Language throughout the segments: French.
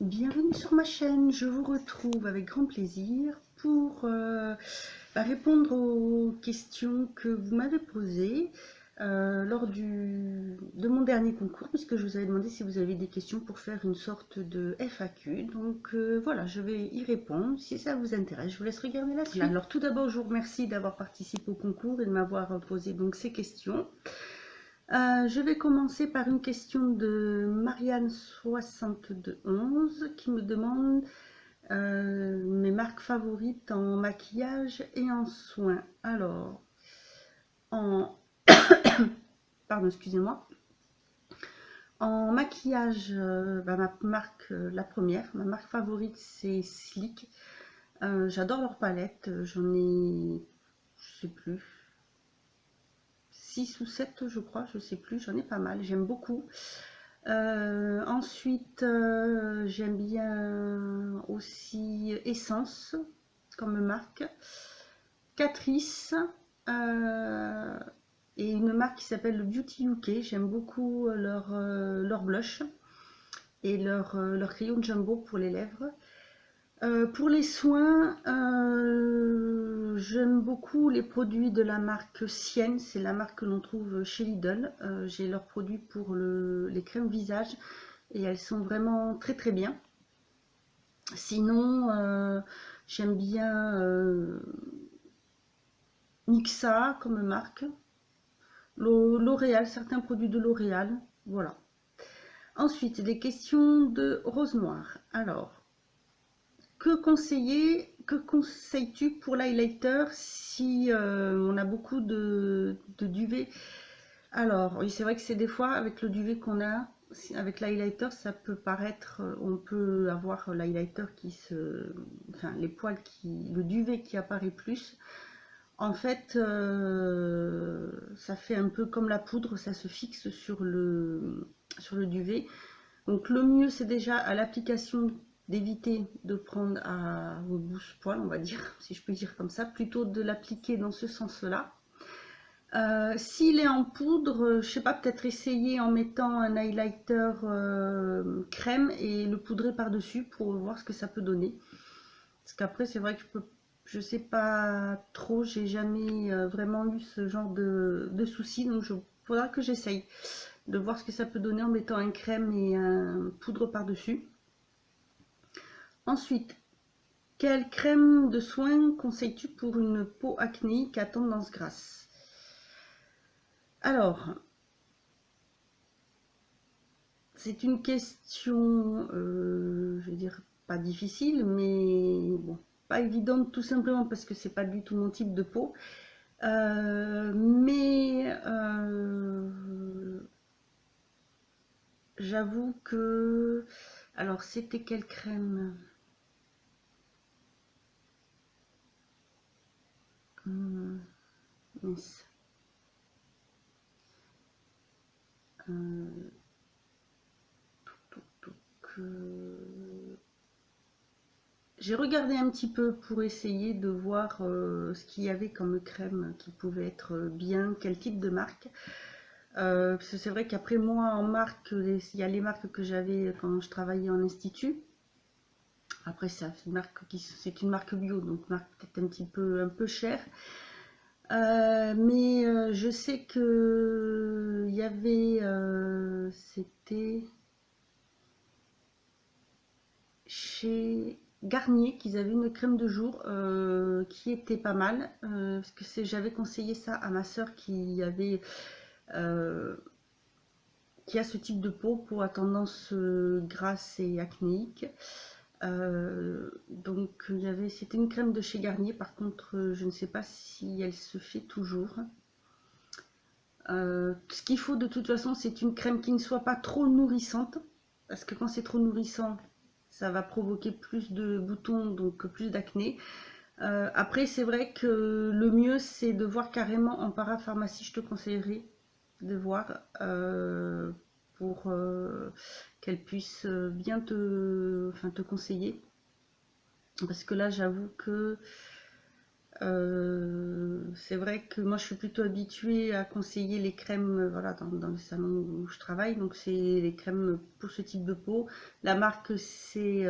Bienvenue sur ma chaîne, je vous retrouve avec grand plaisir pour répondre aux questions que vous m'avez posées lors de mon dernier concours, puisque je vous avais demandé si vous avez des questions pour faire une sorte de FAQ. Donc voilà, je vais y répondre. Si ça vous intéresse, je vous laisse regarder la suite. Alors tout d'abord, je vous remercie d'avoir participé au concours et de m'avoir posé donc ces questions. Je vais commencer par une question de Marianne6211 qui me demande mes marques favorites en maquillage et en soins. Alors, en pardon, excusez-moi. En maquillage, ma marque, la première, ma marque favorite, c'est Sleek. J'adore leur palette. J'en ai, je sais plus, 6 ou 7 je crois, je sais plus. J'en ai pas mal. J'aime beaucoup. Ensuite, j'aime bien aussi Essence comme marque, Catrice et une marque qui s'appelle Beauty UK. J'aime beaucoup leur blush et leur crayon jumbo pour les lèvres. Pour les soins, j'aime beaucoup les produits de la marque Sienne, c'est la marque que l'on trouve chez Lidl. J'ai leurs produits pour les crèmes visage et elles sont vraiment très très bien. Sinon, j'aime bien Mixa comme marque, L'Oréal, certains produits de L'Oréal, voilà. Ensuite, des questions de Rose Noire. Alors, que conseilles-tu pour l'highlighter si on a beaucoup de duvet? Alors, oui, c'est vrai que c'est des fois avec le duvet qu'on a, avec l'highlighter, ça peut paraître, on peut avoir l'highlighter enfin les poils le duvet qui apparaît plus. En fait, ça fait un peu comme la poudre, ça se fixe sur le duvet. Donc le mieux, c'est déjà à l'application d'éviter de prendre à vos bouche-poils, on va dire, si je peux dire comme ça, plutôt de l'appliquer dans ce sens-là. S'il est en poudre, je sais pas, peut-être essayer en mettant un highlighter crème et le poudrer par-dessus pour voir ce que ça peut donner. Parce qu'après, c'est vrai que je sais pas trop, j'ai jamais vraiment eu ce genre de soucis, donc il faudra que j'essaye de voir ce que ça peut donner en mettant un crème et un poudre par-dessus. Ensuite, quelle crème de soin conseilles-tu pour une peau acnéique à tendance grasse? Alors, c'est une question, je vais dire, pas difficile, mais bon, pas évidente tout simplement parce que c'est pas du tout mon type de peau. Mais j'avoue que... Alors, c'était quelle crème? Mince. J'ai regardé un petit peu pour essayer de voir ce qu'il y avait comme crème qui pouvait être bien, quel type de marque. Parce que c'est vrai qu'après moi en marque, il y a les marques que j'avais quand je travaillais en institut. Après c'est une marque bio, donc marque peut-être un peu chère. Mais je sais que il y avait, c'était chez Garnier qu'ils avaient une crème de jour qui était pas mal. Parce que j'avais conseillé ça à ma soeur euh, qui a ce type de peau, peau à tendance grasse et acnéique. Donc c'était une crème de chez Garnier. Par contre, je ne sais pas si elle se fait toujours. Ce qu'il faut de toute façon, c'est une crème qui ne soit pas trop nourrissante, parce que quand c'est trop nourrissant, ça va provoquer plus de boutons, donc plus d'acné. Après, c'est vrai que le mieux, c'est de voir carrément en parapharmacie. Je te conseillerais de voir pour qu'elle puisse bien te conseiller. Parce que là, j'avoue que C'est vrai que moi je suis plutôt habituée à conseiller les crèmes voilà, dans le salon où je travaille, donc c'est les crèmes pour ce type de peau. La marque c'est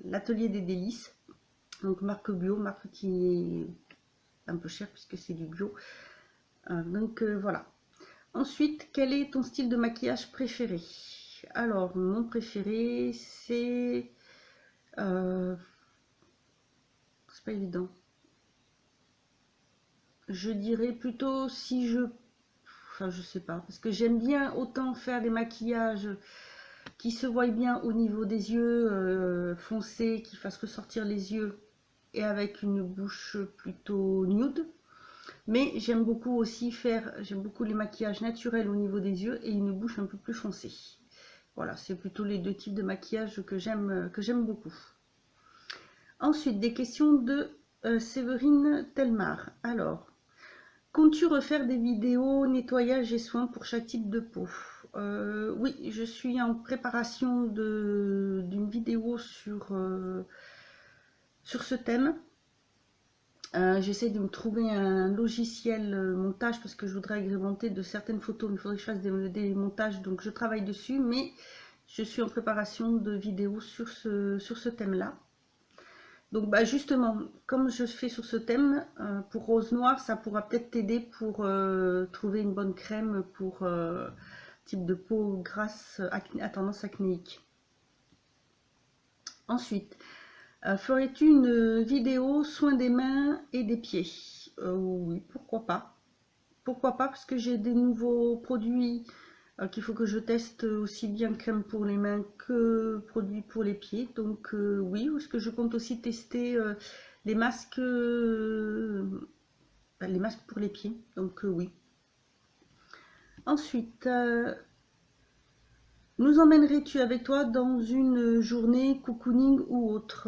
l'Atelier des Délices, donc marque bio, marque qui est un peu chère puisque c'est du bio. Voilà. Ensuite, quel est ton style de maquillage préféré? Alors, mon préféré c'est c'est pas évident. Je dirais plutôt si je... Enfin, je sais pas. Parce que j'aime bien autant faire des maquillages qui se voient bien au niveau des yeux foncés, qui fassent ressortir les yeux et avec une bouche plutôt nude. Mais j'aime beaucoup aussi j'aime beaucoup les maquillages naturels au niveau des yeux et une bouche un peu plus foncée. Voilà, c'est plutôt les deux types de maquillage que j'aime beaucoup. Ensuite, des questions de Séverine Telmar. Alors, comptes-tu refaire des vidéos nettoyage et soins pour chaque type de peau? Oui, je suis en préparation d'une vidéo sur ce thème. J'essaie de me trouver un logiciel montage parce que je voudrais agrémenter de certaines photos, mais il faudrait que je fasse des montages, donc je travaille dessus, mais je suis en préparation de vidéos sur ce thème-là. Donc bah justement, comme je fais sur ce thème, pour rose noir, ça pourra peut-être t'aider pour trouver une bonne crème pour type de peau grasse à tendance acnéique. Ensuite, ferais-tu une vidéo soin des mains et des pieds? Oui, pourquoi pas. Pourquoi pas, parce que j'ai des nouveaux produits qu'il faut que je teste, aussi bien crème pour les mains que produits pour les pieds. Donc oui, parce que je compte aussi tester les masques, les masques pour les pieds. Donc oui. Ensuite, nous emmènerais-tu avec toi dans une journée cocooning ou autre?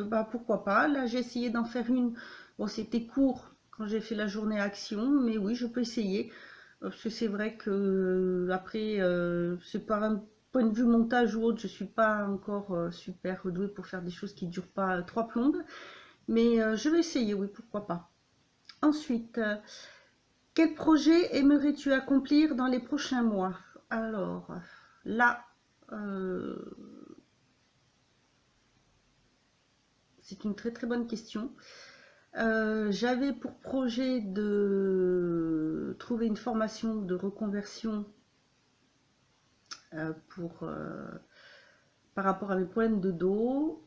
Bah pourquoi pas. Là, j'ai essayé d'en faire une. Bon, c'était court quand j'ai fait la journée action, mais oui, je peux essayer. Parce que c'est vrai que après, c'est par un point de vue montage ou autre, je suis pas encore super douée pour faire des choses qui durent pas trois plombes. Mais je vais essayer, oui, pourquoi pas. Ensuite, quel projet aimerais-tu accomplir dans les prochains mois? Alors, là, euh, c'est une très très bonne question. J'avais pour projet de trouver une formation de reconversion par rapport à mes problèmes de dos.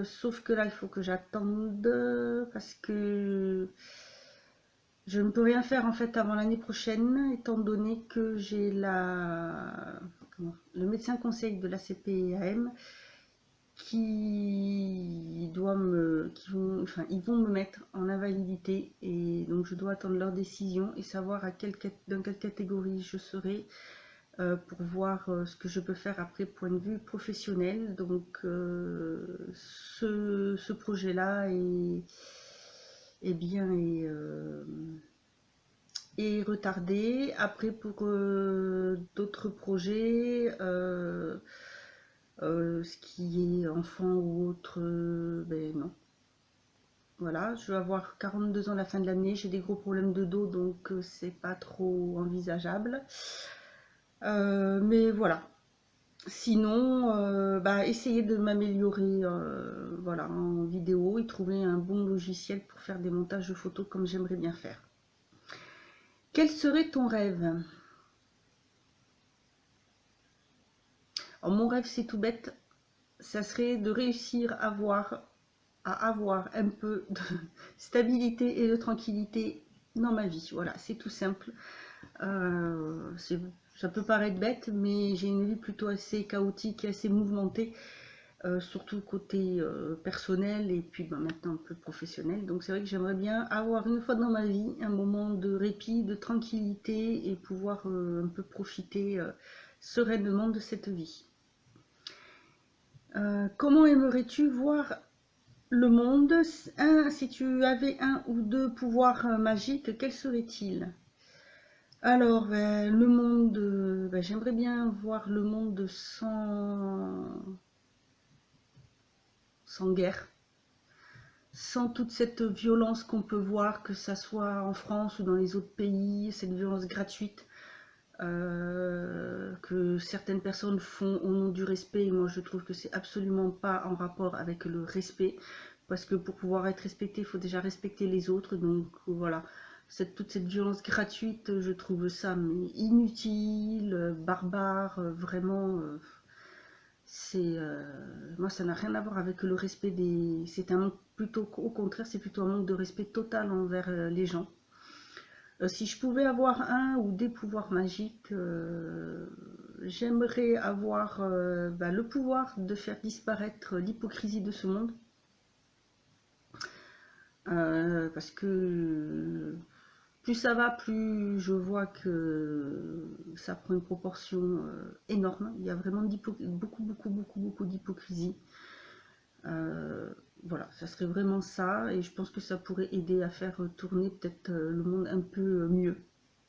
Sauf que là, il faut que j'attende parce que je ne peux rien faire en fait avant l'année prochaine, étant donné que j'ai le médecin conseil de la CPAM ils vont me mettre en invalidité et donc je dois attendre leur décision et savoir dans quelle catégorie je serai pour voir ce que je peux faire après point de vue professionnel. Donc ce projet-là est retardé. Après pour d'autres projets, ce qui est enfant ou autre, ben non. Voilà, je vais avoir 42 ans à la fin de l'année, j'ai des gros problèmes de dos, donc c'est pas trop envisageable. Mais voilà. Sinon, bah, essayer de m'améliorer voilà, en vidéo et trouver un bon logiciel pour faire des montages de photos comme j'aimerais bien faire. Quel serait ton rêve? Alors, mon rêve, c'est tout bête, ça serait de réussir à avoir un peu de stabilité et de tranquillité dans ma vie. Voilà, c'est tout simple. Ça peut paraître bête, mais j'ai une vie plutôt assez chaotique et assez mouvementée, surtout côté personnel et puis ben, maintenant un peu professionnel. Donc c'est vrai que j'aimerais bien avoir une fois dans ma vie un moment de répit, de tranquillité et pouvoir un peu profiter sereinement de cette vie. Comment aimerais-tu voir le monde? Si tu avais un ou deux pouvoirs magiques, quels seraient-ils? Alors, ben, le monde, ben, j'aimerais bien voir le monde sans guerre, sans toute cette violence qu'on peut voir, que ça soit en France ou dans les autres pays, cette violence gratuite que certaines personnes font au nom du respect. Et moi, je trouve que c'est absolument pas en rapport avec le respect, parce que pour pouvoir être respecté, il faut déjà respecter les autres. Donc voilà, toute cette violence gratuite, je trouve ça mais inutile, barbare, vraiment. C'est moi, ça n'a rien à voir avec le respect des. C'est un manque, plutôt au contraire, c'est plutôt un manque de respect total envers les gens. Si je pouvais avoir un ou des pouvoirs magiques, j'aimerais avoir le pouvoir de faire disparaître l'hypocrisie de ce monde. Parce que plus ça va, plus je vois que ça prend une proportion énorme. Il y a vraiment beaucoup d'hypocrisie. Voilà, ça serait vraiment ça, et je pense que ça pourrait aider à faire tourner peut-être le monde un peu mieux.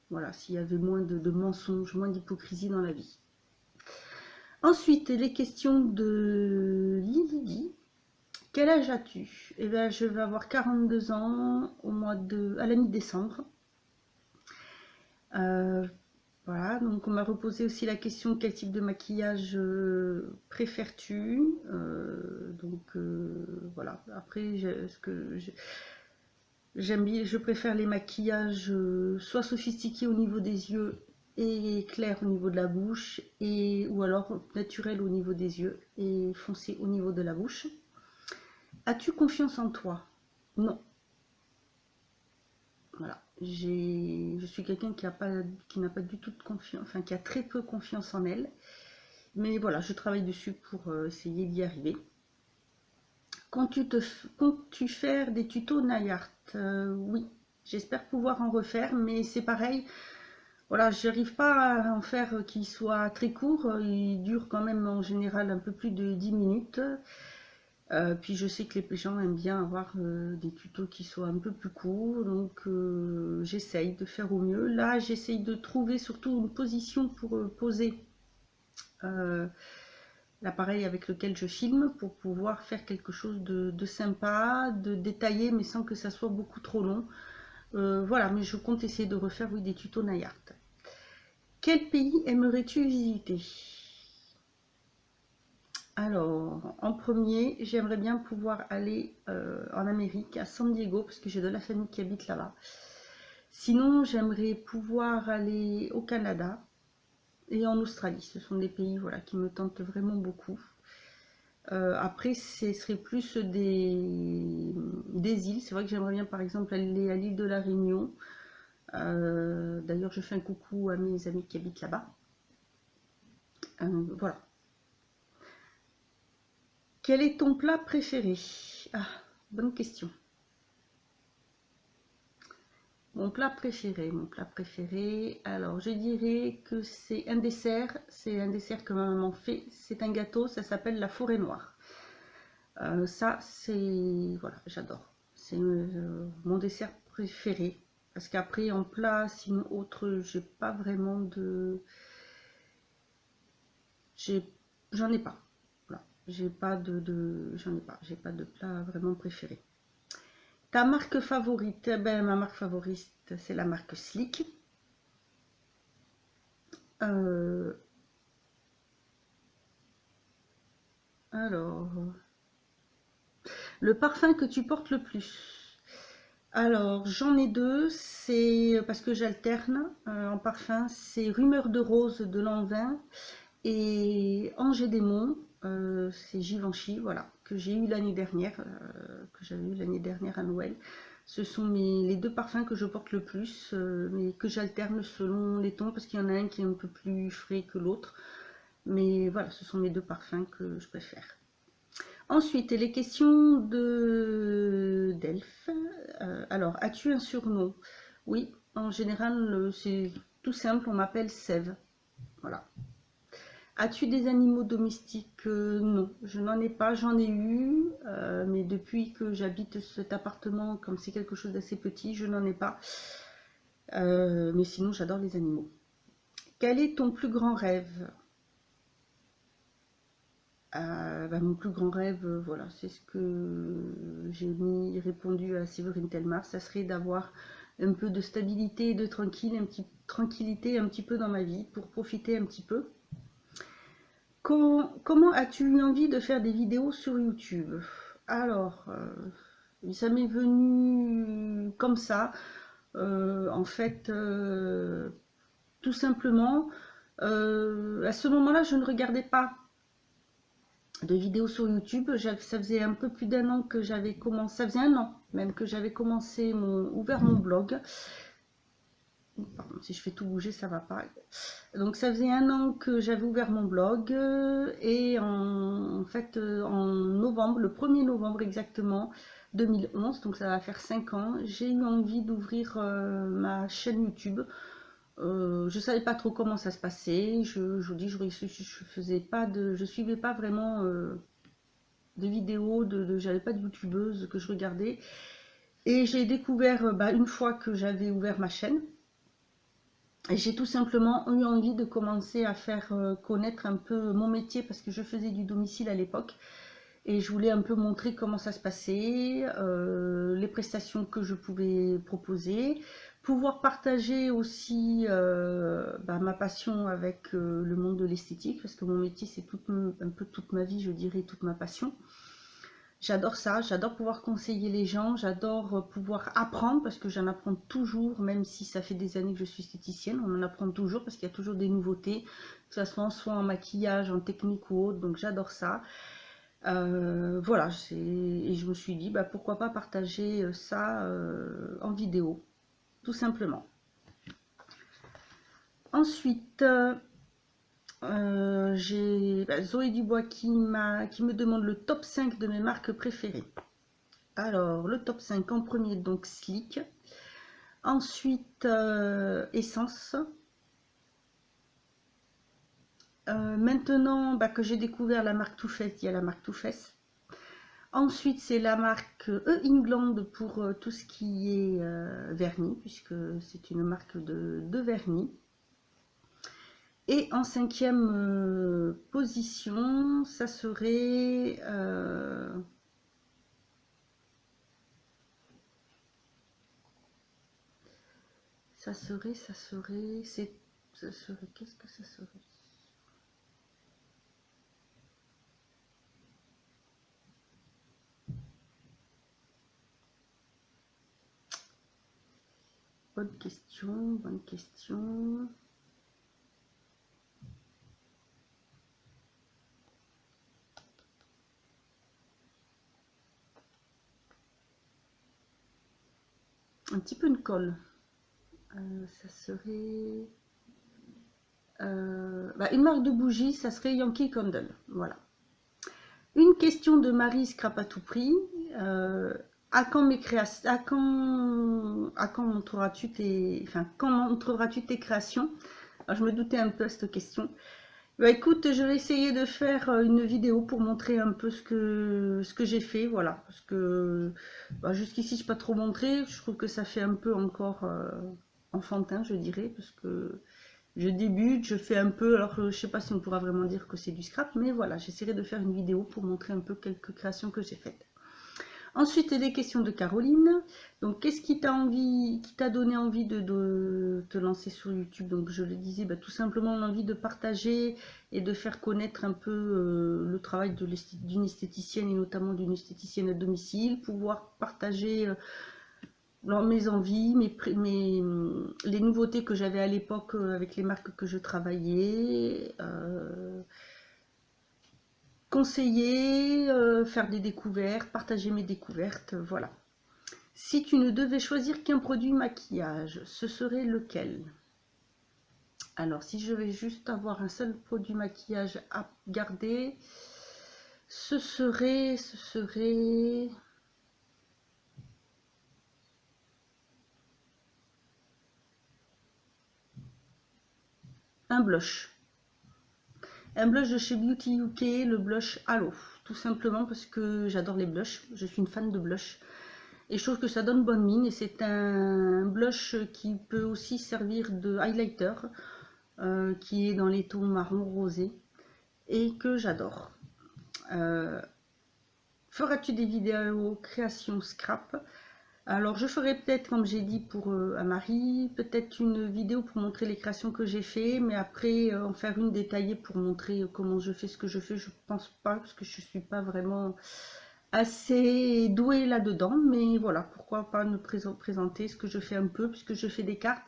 Voilà, s'il y avait moins de mensonges, moins d'hypocrisie dans la vie. Ensuite, les questions de Lily. Quel âge as-tu? Eh bien, je vais avoir 42 ans à la mi-décembre. Voilà, donc on m'a reposé aussi la question quel type de maquillage préfères-tu? Voilà, après, j'aime bien, je préfère les maquillages soit sophistiqués au niveau des yeux et clairs au niveau de la bouche, ou alors naturel au niveau des yeux et foncé au niveau de la bouche. As-tu confiance en toi? Non. Voilà. Je suis quelqu'un qui n'a pas du tout de confiance, enfin qui a très peu confiance en elle. Mais voilà, je travaille dessus pour essayer d'y arriver. Comptes-tu faire des tutos nail art? Oui, j'espère pouvoir en refaire, mais c'est pareil. Voilà, j'arrive pas à en faire qui soit très court. Il dure quand même en général un peu plus de 10 minutes. Puis je sais que les gens aiment bien avoir des tutos qui soient un peu plus courts, donc j'essaye de faire au mieux. Là, j'essaye de trouver surtout une position pour poser l'appareil avec lequel je filme, pour pouvoir faire quelque chose de sympa, de détaillé, mais sans que ça soit beaucoup trop long. Voilà, mais je compte essayer de refaire, oui, des tutos nail art. Quel pays aimerais-tu visiter? Alors, en premier, j'aimerais bien pouvoir aller en Amérique, à San Diego, parce que j'ai de la famille qui habite là-bas. Sinon, j'aimerais pouvoir aller au Canada et en Australie. Ce sont des pays, voilà, qui me tentent vraiment beaucoup. Après, ce serait plus des îles. C'est vrai que j'aimerais bien, par exemple, aller à l'île de la Réunion. D'ailleurs, je fais un coucou à mes amis qui habitent là-bas. Voilà. Quel est ton plat préféré? Ah, bonne question. Mon plat préféré, alors je dirais que c'est un dessert que ma maman fait, c'est un gâteau, ça s'appelle la forêt noire. Ça, c'est, voilà, j'adore. C'est mon dessert préféré. Parce qu'après, en plat, sinon autre, j'ai pas vraiment de... J'en ai pas. Voilà. J'ai pas de plat vraiment préféré. Ta marque favorite? Eh ben, ma marque favorite, c'est la marque Slick. Alors, le parfum que tu portes le plus? Alors, j'en ai deux, c'est parce que j'alterne en parfum, c'est Rumeur de rose de Lanvin et Angers Démon, c'est Givenchy, voilà, que j'ai eu l'année dernière, que j'avais eu l'année dernière à Noël. Ce sont les deux parfums que je porte le plus, mais que j'alterne selon les tons, parce qu'il y en a un qui est un peu plus frais que l'autre. Mais voilà, ce sont mes deux parfums que je préfère. Ensuite, les questions d'Elf. Alors, as-tu un surnom? Oui, en général, c'est tout simple, on m'appelle Sève. Voilà. As-tu des animaux domestiques? Non, je n'en ai pas, j'en ai eu, mais depuis que j'habite cet appartement, comme c'est quelque chose d'assez petit, je n'en ai pas. Mais sinon, j'adore les animaux. Quel est ton plus grand rêve? Mon plus grand rêve, voilà, c'est ce que j'ai répondu à Séverine Telmar, ça serait d'avoir un peu de stabilité et de tranquillité un petit peu dans ma vie pour profiter un petit peu. Comment as-tu eu envie de faire des vidéos sur YouTube? Alors, ça m'est venu comme ça. En fait, tout simplement, à ce moment-là, je ne regardais pas de vidéos sur YouTube. Ça faisait un peu plus d'un an que j'avais commencé, ça faisait un an même que j'avais commencé ouvert mon blog. Pardon, si je fais tout bouger, ça va pas. Donc ça faisait un an que j'avais ouvert mon blog et en fait en novembre, le 1er novembre exactement 2011, donc ça va faire 5 ans, j'ai eu envie d'ouvrir ma chaîne YouTube. Je savais pas trop comment ça se passait. Je vous dis, je suivais pas vraiment de vidéos, j'avais pas de youtubeuse que je regardais. Et j'ai découvert une fois que j'avais ouvert ma chaîne. Et j'ai tout simplement eu envie de commencer à faire connaître un peu mon métier parce que je faisais du domicile à l'époque et je voulais un peu montrer comment ça se passait, les prestations que je pouvais proposer, pouvoir partager aussi ma passion avec le monde de l'esthétique parce que mon métier c'est un peu toute ma vie, je dirais, toute ma passion. J'adore ça, j'adore pouvoir conseiller les gens, j'adore pouvoir apprendre parce que j'en apprends toujours, même si ça fait des années que je suis esthéticienne, on en apprend toujours parce qu'il y a toujours des nouveautés, que ce soit en maquillage, en technique ou autre, donc j'adore ça. Voilà, et je me suis dit, pourquoi pas partager ça en vidéo, tout simplement. Ensuite, j'ai Zoé Dubois qui me demande le top 5 de mes marques préférées. Alors, le top 5 en premier, donc Slick. Ensuite, Essence. Maintenant que j'ai découvert la marque Too Faced, il y a la marque Too Faced. Ensuite, c'est la marque England pour tout ce qui est vernis, puisque c'est une marque de vernis. Et en cinquième position, ça serait... ça serait, qu'est-ce que ça serait? Bonne question, bonne question. Un petit peu une colle. Ça serait... une marque de bougie, ça serait Yankee Candle. Voilà. Une question de Marie Scrap à tout prix. À quand mes créations, à quand montreras-tu quand montreras-tu tes créations? Alors, je me doutais un peu à cette question. Écoute, je vais essayer de faire une vidéo pour montrer un peu ce que j'ai fait, voilà. Parce que jusqu'ici, je n'ai pas trop montré. Je trouve que ça fait un peu encore enfantin, je dirais, parce que je débute, je fais un peu, alors je ne sais pas si on pourra vraiment dire que c'est du scrap, mais voilà, j'essaierai de faire une vidéo pour montrer un peu quelques créations que j'ai faites. Ensuite, des questions de Caroline. Donc, qu'est-ce qui t'a donné envie de te lancer sur YouTube? Donc, je le disais, tout simplement l'envie de partager et de faire connaître un peu le travail d'une esthéticienne et notamment d'une esthéticienne à domicile, pouvoir partager mes envies, les nouveautés que j'avais à l'époque avec les marques que je travaillais, conseiller, faire des découvertes, partager mes découvertes, voilà. Si tu ne devais choisir qu'un produit maquillage, ce serait lequel? Alors, si je vais juste avoir un seul produit maquillage à garder, ce serait un blush. Un blush de chez Beauty UK, le blush Halo. Tout simplement parce que j'adore les blushs. Je suis une fan de blush. Et je trouve que ça donne bonne mine. Et c'est un blush qui peut aussi servir de highlighter, qui est dans les tons marron rosé. Et que j'adore. Feras-tu des vidéos création scrap? Alors je ferai peut-être, comme j'ai dit pour à Marie, peut-être une vidéo pour montrer les créations que j'ai fait, mais après en faire une détaillée pour montrer comment je fais ce que je fais, je pense pas, parce que je suis pas vraiment assez douée là-dedans, mais voilà, pourquoi pas me présenter ce que je fais un peu, puisque je fais des cartes.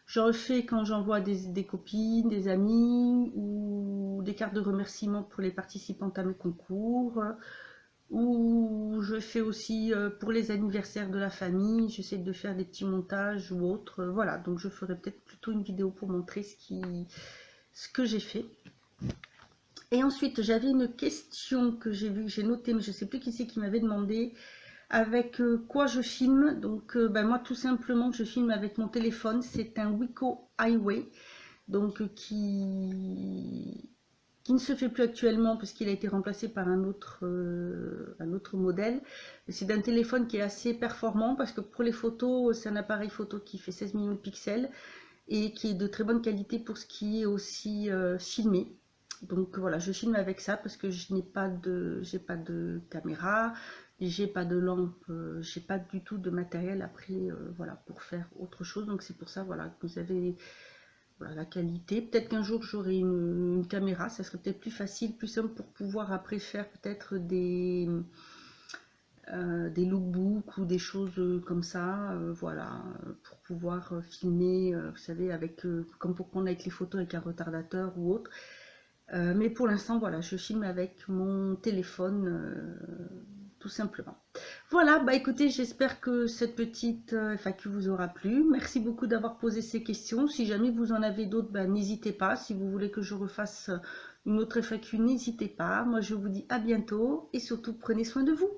Je refais quand j'envoie des copines, des amis, ou des cartes de remerciement pour les participantes à mes concours, ou je fais aussi pour les anniversaires de la famille, j'essaie de faire des petits montages ou autres, voilà, donc je ferai peut-être plutôt une vidéo pour montrer ce que j'ai fait. Et ensuite, j'avais une question que j'ai vue, que j'ai notée, mais je ne sais plus qui c'est qui m'avait demandé, avec quoi je filme. Donc, moi, tout simplement, je filme avec mon téléphone. C'est un Wiko Highway, donc qui ne se fait plus actuellement parce qu'il a été remplacé par un autre modèle. C'est d'un téléphone qui est assez performant parce que pour les photos, c'est un appareil photo qui fait 16 millions de pixels et qui est de très bonne qualité pour ce qui est aussi filmé. Donc voilà, je filme avec ça parce que j'ai pas de caméra, j'ai pas de lampe, j'ai pas du tout de matériel après, voilà, pour faire autre chose. Donc c'est pour ça, voilà, que vous avez voilà, la qualité. Peut-être qu'un jour j'aurai une caméra, ça serait peut-être plus facile, plus simple pour pouvoir après faire peut-être des lookbooks ou des choses comme ça, voilà, pour pouvoir filmer, vous savez, avec, comme pour prendre avec les photos avec un retardateur ou autre. Mais pour l'instant, voilà, je filme avec mon téléphone, tout simplement. Voilà, bah écoutez, j'espère que cette petite FAQ vous aura plu. Merci beaucoup d'avoir posé ces questions. Si jamais vous en avez d'autres, bah, n'hésitez pas. Si vous voulez que je refasse une autre FAQ, n'hésitez pas. Moi, je vous dis à bientôt et surtout, prenez soin de vous.